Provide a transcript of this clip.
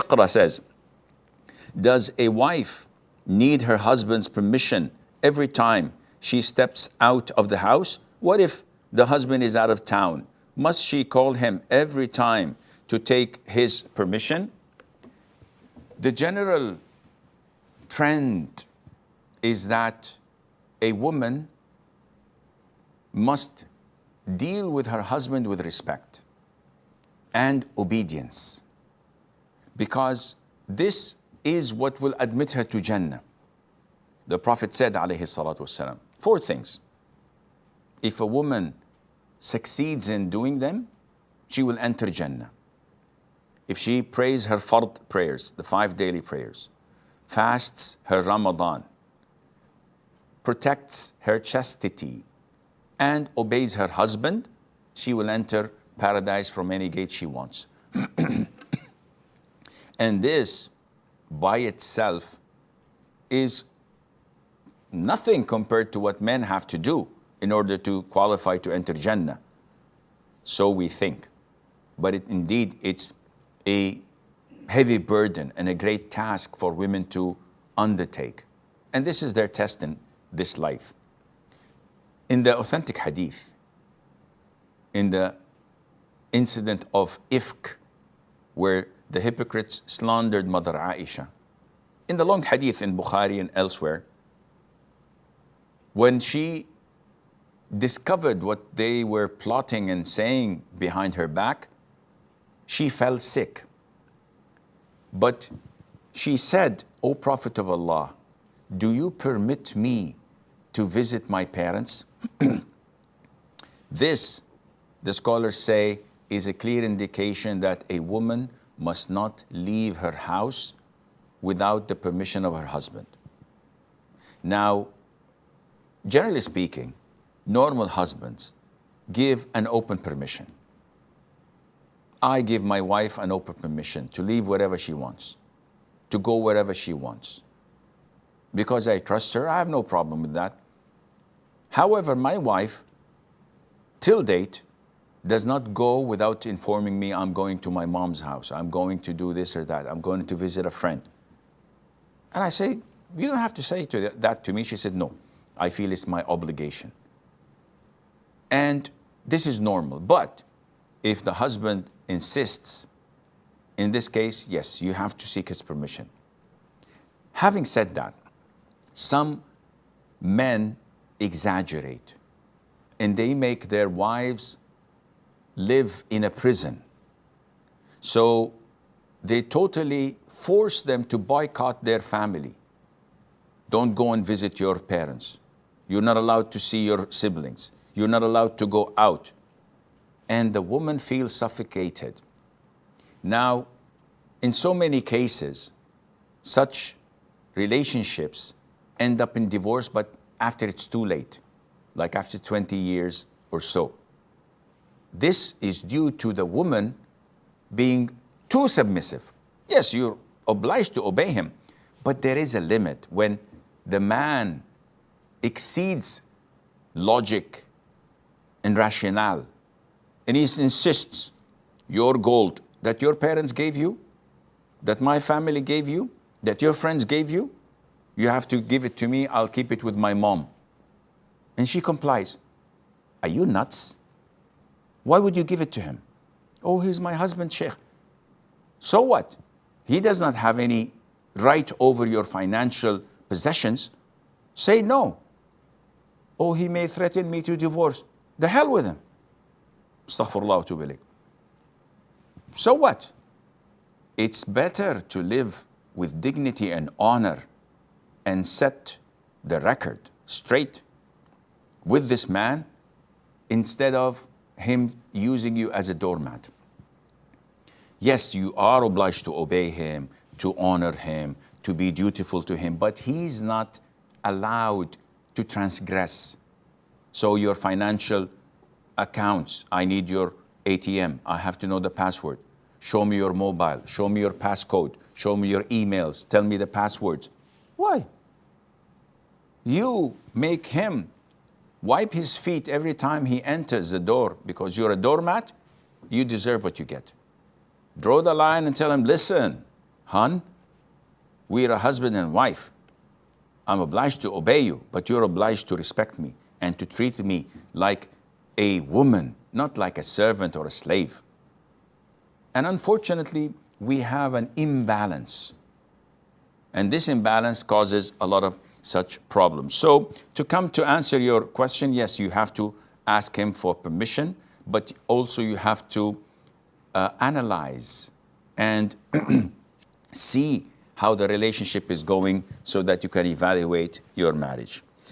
Iqra says, does a wife need her husband's permission every time she steps out of the house? What if the husband is out of town? Must she call him every time to take his permission? The general trend is that a woman must deal with her husband with respect and obedience, because this is what will admit her to Jannah. The Prophet said, alayhi salatu wasalam, 4 things. If a woman succeeds in doing them, she will enter Jannah. If she prays her fard prayers, the 5 daily prayers, fasts her Ramadan, protects her chastity, and obeys her husband, she will enter paradise from any gate she wants. And this by itself is nothing compared to what men have to do in order to qualify to enter Jannah. So we think. But indeed, it's a heavy burden and a great task for women to undertake. And this is their test in this life. In the authentic hadith, in the incident of Ifk, where the hypocrites slandered Mother Aisha, in the long hadith in Bukhari and elsewhere, when she discovered what they were plotting and saying behind her back, she fell sick. But she said, O Prophet of Allah, do you permit me to visit my parents? This, the scholars say, is a clear indication that a woman must not leave her house without the permission of her husband. Now, generally speaking, normal husbands give an open permission. I give my wife an open permission to leave wherever she wants, to go wherever she wants. Because I trust her, I have no problem with that. However, my wife, till date, does not go without informing me, I'm going to my mom's house, I'm going to do this or that, I'm going to visit a friend. And I say, you don't have to say that to me. She said, no, I feel it's my obligation. And this is normal. But if the husband insists, in this case, yes, you have to seek his permission. Having said that, some men exaggerate and they make their wives live in a prison. So they totally force them to boycott their family. Don't go and visit your parents. You're not allowed to see your siblings. You're not allowed to go out. And the woman feels suffocated. Now, in so many cases, such relationships end up in divorce, but after it's too late, like after 20 years or so. This is due to the woman being too submissive. Yes, you're obliged to obey him, but there is a limit when the man exceeds logic and rationale, and he insists, your gold that your parents gave you, that my family gave you, that your friends gave you, you have to give it to me, I'll keep it with my mom. And she complies. Are you nuts? Why would you give it to him? Oh, he's my husband, Sheikh. So what? He does not have any right over your financial possessions. Say no. Oh, he may threaten me to divorce. The hell with him. Astaghfirullah wa atubu ilayh. So what? It's better to live with dignity and honor and set the record straight with this man instead of him using you as a doormat. Yes, you are obliged to obey him, to honor him, to be dutiful to him, but he's not allowed to transgress. So your financial accounts, I need your ATM, I have to know the password. Show me your mobile, show me your passcode, show me your emails, tell me the passwords. Why? You make him wipe his feet every time he enters the door because you're a doormat, you deserve what you get. Draw the line and tell him, listen, hon, we're a husband and wife. I'm obliged to obey you, but you're obliged to respect me and to treat me like a woman, not like a servant or a slave. And unfortunately, we have an imbalance. And this imbalance causes a lot of such problems. So to come to answer your question, yes, you have to ask him for permission, but also you have to analyze and see how the relationship is going so that you can evaluate your marriage.